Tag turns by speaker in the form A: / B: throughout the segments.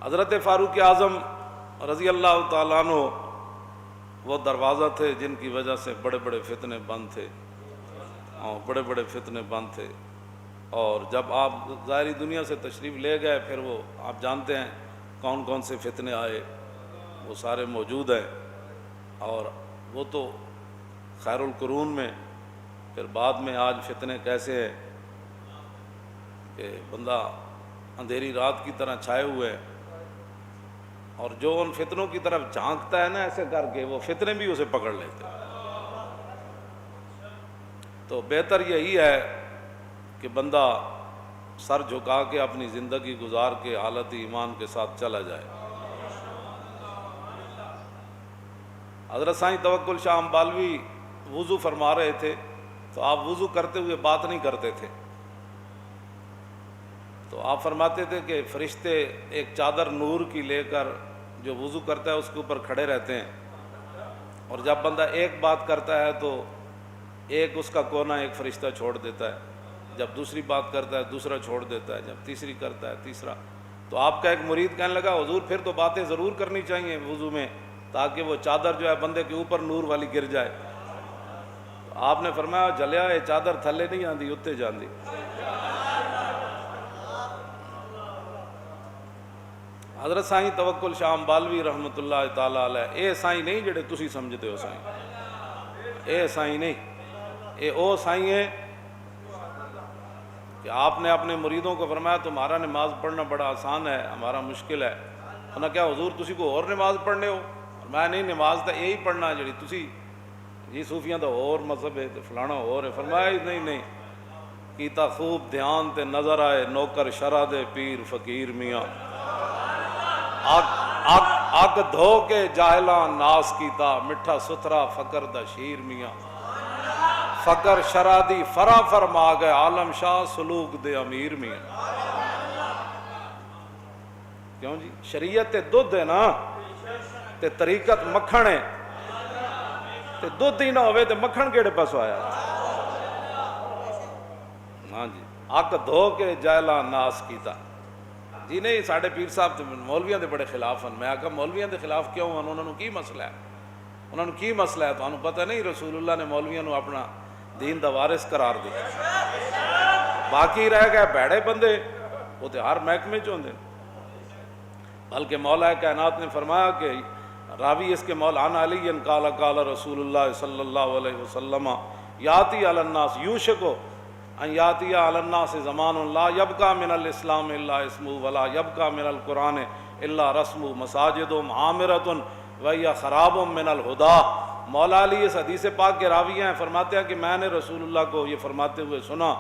A: حضرت فاروق اعظم رضی اللہ تعالیٰ عنہ وہ دروازہ تھے جن کی وجہ سے بڑے بڑے فتنے بند تھے، بڑے بڑے فتنے بند تھے۔ اور جب آپ ظاہری دنیا سے تشریف لے گئے پھر وہ آپ جانتے ہیں کون کون سے فتنے آئے، وہ سارے موجود ہیں۔ اور وہ تو خیر القرون میں، پھر بعد میں آج فتنے کیسے ہیں کہ بندہ اندھیری رات کی طرح چھائے ہوئے ہیں، اور جو ان فتنوں کی طرف جھانکتا ہے نا ایسے کر کے، وہ فتنے بھی اسے پکڑ لیتے ہیں۔ تو بہتر یہی ہے کہ بندہ سر جھکا کے اپنی زندگی گزار کے حالت ایمان کے ساتھ چلا جائے۔ حضرت سائیں توکل شاہ امبالوی وضو فرما رہے تھے تو آپ وضو کرتے ہوئے بات نہیں کرتے تھے، تو آپ فرماتے تھے کہ فرشتے ایک چادر نور کی لے کر جو وضو کرتا ہے اس کے اوپر کھڑے رہتے ہیں، اور جب بندہ ایک بات کرتا ہے تو ایک اس کا کونا ایک فرشتہ چھوڑ دیتا ہے، جب دوسری بات کرتا ہے دوسرا چھوڑ دیتا ہے، جب تیسری کرتا ہے تیسرا۔ تو آپ کا ایک مرید کہنے لگا حضور پھر تو باتیں ضرور کرنی چاہیے وضو میں تاکہ وہ چادر جو ہے بندے کے اوپر نور والی گر جائے۔ تو آپ نے فرمایا جلیا یہ چادر تھلے نہیں آندی اتنے جاندی۔ حضرت سائیں توکل شاہ امبالوی رحمۃ اللہ تعالیٰ علیہ اے سائیں نہیں جڑے تسی سمجھتے ہو سائیں، اے سائیں نہیں، اے او سائیں ہے کہ آپ نے اپنے مریدوں کو فرمایا تمہارا نماز پڑھنا بڑا آسان ہے، ہمارا مشکل ہے۔ انہوں نے کہا حضور تسی کو اور نماز پڑھنے ہو؟ فرمایا نہیں نماز تو یہی پڑھنا جڑی تسی جی صوفیاں تو اور مذہب ہے تو فلانا اور ہے۔ فرمایا نہیں کیتا خوب دھیان تے نظر آئے نوکر شرع دے پیر فقیر میاں، اگ دھو کے جاہلاں ناس کیتا مٹھا ستھرا فقر دا شیر میاں، فقر شرع دی فرا فرما گئے عالم شاہ سلوک دے امیر میاں۔ کیوں جی شریعت تے دودھ ہے نا تے طریقت مکھن ہے، تے دودھ ہی نہ ہوئے تے مکھن کیڑے پاسوں آیا؟ ہاں جی اگ دھو کے جاہلاں ناس کیتا۔ جی نہیں ساڑھے پیر صاحب مولویاں دے بڑے خلاف ہیں۔ میں کہا مولویاں دے خلاف کیوں ہیں؟ انہوں نے کی مسئلہ ہے؟ انہوں نے کی مسئلہ ہے؟ تو انہوں پتہ نہیں رسول اللہ نے مولویاں نو اپنا دین دا وارث قرار دیا، باقی رہ گئے بھڑے بندے وہ تو ہر محکمے چ ہوندے۔ بلکہ مولا کائنات نے فرمایا کہ راوی اس کے مولانا علی قال قال رسول اللہ صلی اللہ علیہ وسلم یاتی علی الناس یوشکو ان یاتی علی الناس زمان لا یبقى من الاسلام الا اسمہ ولا یبقى من القرآن الا رسمہ مساجد عامرۃ وہی خراب من الہدیٰ۔ مولا علی اس حدیث پاک کے راوی ہیں، فرماتے ہیں کہ میں نے رسول اللہ کو یہ فرماتے ہوئے سنا،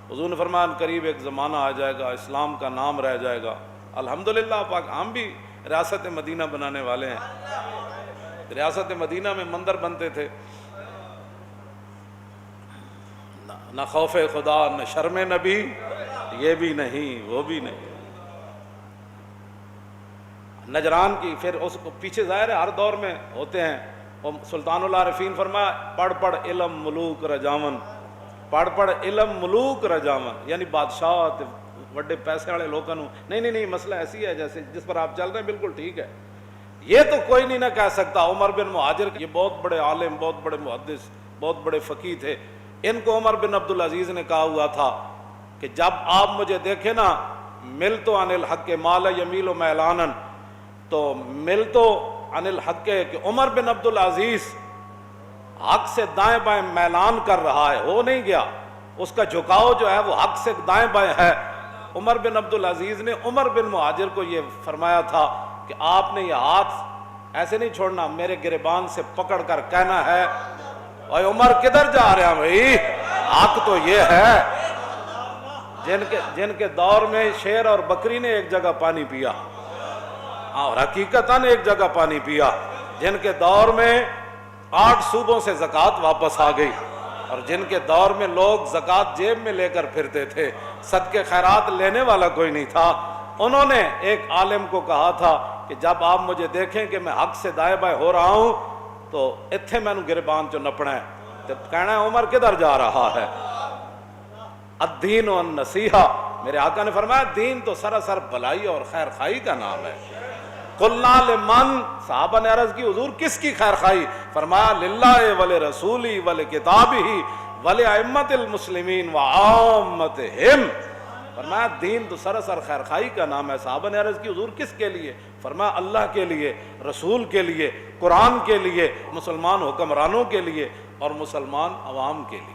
A: حضور نے فرمایا قریب ایک زمانہ آ جائے گا اسلام کا نام رہ جائے گا۔ الحمدللہ پاک ہم بھی ریاست مدینہ بنانے والے ہیں۔ ریاست مدینہ میں مندر بنتے تھے، نہ خوف خدا نہ شرم نبی، یہ بھی نہیں وہ بھی نہیں۔ نجران کی پھر اس کو پیچھے ظاہر ہے ہر دور میں ہوتے ہیں۔ سلطان العارفین فرمایا پڑھ پڑھ علم ملوک رجاون، پڑھ پڑھ علم ملوک رجاون، یعنی بادشاہ بڑے پیسے والے لوگوں نہیں مسئلہ ایسی ہے جیسے جس پر آپ چل رہے ہیں بالکل ٹھیک ہے، یہ تو کوئی نہیں نہ کہہ سکتا۔ عمر بن مہاجر یہ بہت بڑے عالم بہت بڑے محدث بہت بڑے فقیہ تھے، ان کو عمر بن عبدالعزیز نے کہا ہوا تھا کہ جب آپ مجھے دیکھیں نا مل تو عن الحق مال یمیل و میلانن، تو مل تو عن الحق کہ عمر بن عبدالعزیز حق سے دائیں بائیں میلان کر رہا ہے، ہو نہیں گیا، اس کا جھکاؤ جو ہے وہ حق سے دائیں بائیں ہے۔ عمر بن عبدالعزیز نے عمر بن مہاجر کو یہ فرمایا تھا کہ آپ نے یہ ہاتھ ایسے نہیں چھوڑنا، میرے گریبان سے پکڑ کر کہنا ہے اے عمر کدھر جا رہے ہیں بھائی، حق تو یہ ہے۔ جن کے دور میں شیر اور بکری نے ایک جگہ پانی پیا، اور حقیقتاً ایک جگہ پانی پیا، جن کے دور میں 8 صوبوں سے زکوٰۃ واپس آ گئی، اور جن کے دور میں لوگ زکوٰۃ جیب میں لے کر پھرتے تھے، صدقے خیرات لینے والا کوئی نہیں تھا، انہوں نے ایک عالم کو کہا تھا کہ جب آپ مجھے دیکھیں کہ میں حق سے دائیں بائیں ہو رہا ہوں تو اتھے میں گربان چ نپنا ہے، تو کہنا ہے عمر کدھر جا رہا ہے۔ الدین والنصیحہ میرے آقا نے فرمایا دین تو سراسر بھلائی اور خیر خواہی کا نام ہے۔ قلنا لمن، صحابہ نے عرض کی حضور کس کی خیر خواہی؟ فرمایا للہ ولرسولہ ولکتابہ ولائمۃ المسلمین وعامتہم۔ فرمایا دین تو سراسر خیر خواہی کا نام ہے۔ صحابہ نے عرض کی حضور کس کے لیے؟ فرمایا اللہ کے لیے، رسول کے لیے، قرآن کے لیے، مسلمان حکمرانوں کے لیے اور مسلمان عوام کے لیے۔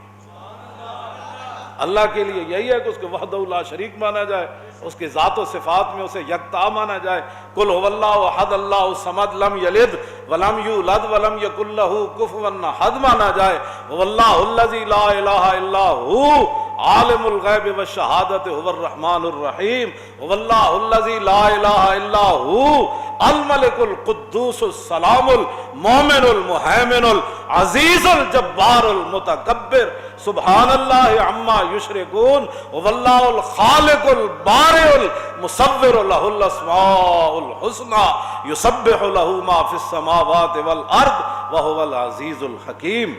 A: اللہ کے لیے یہی ہے کہ اس کے وحدہ لا شریک مانا جائے، اس کے ذات و صفات میں اسے یکتا مانا جائے۔ قل هو اللہ احد اللہ الصمد لم یلد ولم یولد ولم یکن لہ کفوا احد مانا جائے۔ هو اللہ الذی لا الہ الا هو عالم الغیب والشہادۃ هو الرحمن الرحیم۔ هو اللہ الذی لا الہ الا هو الملک القدوس السلام المومن المہیمن العزیز الجبار المتکبر سبحان اللہ عما یشرکون۔ هو اللہ الخالق البارئ المصور لہ الاسماء الحسنى یسبح لہ ما فی السماوات والارض وهو العزیز الحکیم۔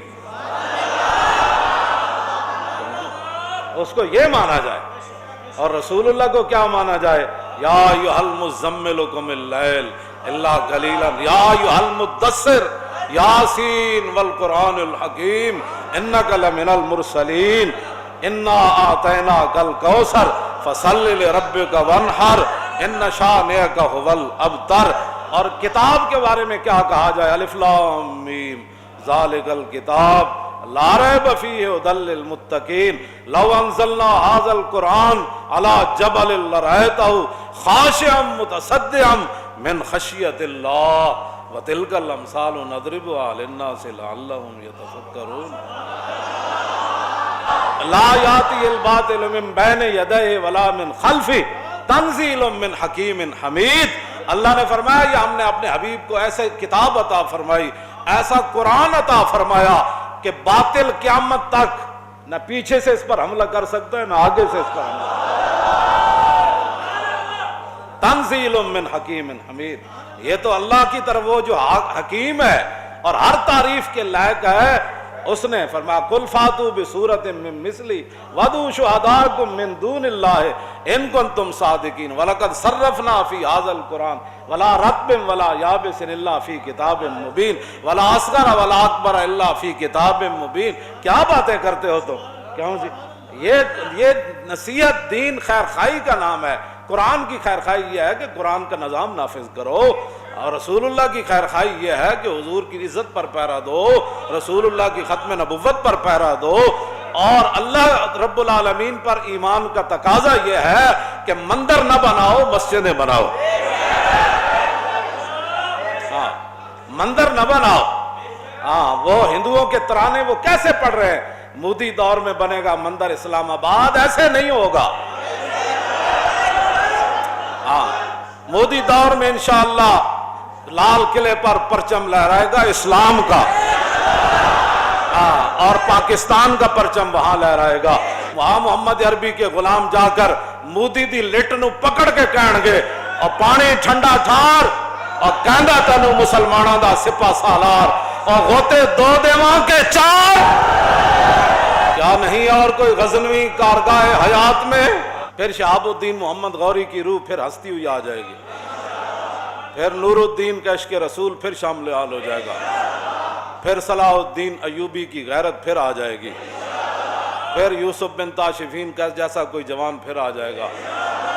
A: اس کو یہ مانا جائے، اور رسول اللہ کو کیا مانا جائے؟ یا ایھا المزمل قم اللیل الا قلیلا یا ایھا المدثر یاسین والقرآن الحکیم انک لمن المرسلین انا اعطیناک الکوثر فصل لربک وانحر ان شانئک ھو الابتر۔ اور کتاب کے بارے میں کیا کہا جائے؟ الف لام میم ذالک الکتاب لا ریب فیہ ھدی للمتقین لو انزلنا ھذا القرآن علی جبل لرأیتہ خاشعا متصدعا من خشیۃ اللہ وتلک الامثال نضربها للناس لعلهم یتفکرون۔ لا یاتی الباطل من بین یدیہ ولا من خلفہ تنزیل من حکیم حمید۔ اللہ نے فرمایا یہ ہم نے اپنے حبیب کو ایسے کتاب عطا فرمائی، ایسا قرآن عطا فرمایا کہ باطل قیامت تک نہ پیچھے سے اس پر حملہ کر سکتا ہے نہ آگے سے اس پر حملہ۔ تنزیل من حکیم حمید، یہ تو اللہ کی طرف وہ جو حکیم ہے اور ہر تعریف کے لائق ہے، اس نے فرمایا قل فاتوا بسورۃ من مثلہ وادعوا شہداءکم من دون اللہ ان کنتم صادقین ولقد صرفنا فی ھذا القرآن ولا رطب ولا یابس الا فی کتاب مبین ولا اصغر ولا اکبر الا فی کتاب مبین۔ کیا باتیں کرتے ہو تم؟ کیوں جی؟ یہ نصیحت دین خیر خواہی کا نام ہے۔ قرآن کی خیر خواہی یہ ہے کہ قرآن کا نظام نافذ کرو، اور رسول اللہ کی خیر خواہی یہ ہے کہ حضور کی عزت پر پیرا دو، رسول اللہ کی ختم نبوت پر پیرا دو، اور اللہ رب العالمین پر ایمان کا تقاضا یہ ہے کہ مندر نہ بناؤ، مسجدیں بناؤ۔ ہاں مندر نہ بناؤ۔ ہاں وہ ہندوؤں کے ترانے وہ کیسے پڑھ رہے ہیں؟ مودی دور میں بنے گا مندر اسلام آباد، ایسے نہیں ہوگا۔ ہاں مودی دور میں انشاءاللہ لال قلعے پر پرچم لہرائے گا اسلام کا، اور پاکستان کا پرچم وہاں لہرائے گا۔ وہاں محمد عربی کے غلام جا کر مودی دی لٹ نو پکڑ کے کہن گے اور پانی ٹھنڈا ٹھار اور کہندا تینوں مسلماناں دا سپاہ سالار اور غوطے دو دیواں کے چار۔ کیا نہیں اور کوئی غزنوی کارگاہ حیات میں؟ پھر شہاب الدین محمد غوری کی روح پھر ہستی ہوئی آ جائے گی، پھر نور الدین کا عشق رسول پھر شامل حال ہو جائے گا، پھر صلاح الدین ایوبی کی غیرت پھر آ جائے گی، پھر یوسف بن تاشفین کا جیسا کوئی جوان پھر آ جائے گا،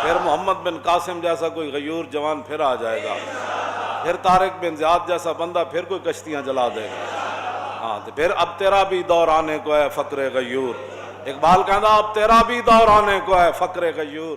A: پھر محمد بن قاسم جیسا کوئی غیور جوان پھر آ جائے گا، پھر طارق بن زیاد جیسا بندہ پھر کوئی کشتیاں جلا دے گا۔ ہاں تو پھر اب تیرا بھی دور آنے کو ہے فقر غیور۔ اقبال کہتا اب تیرا بھی دور آنے کو ہے فقر غیور۔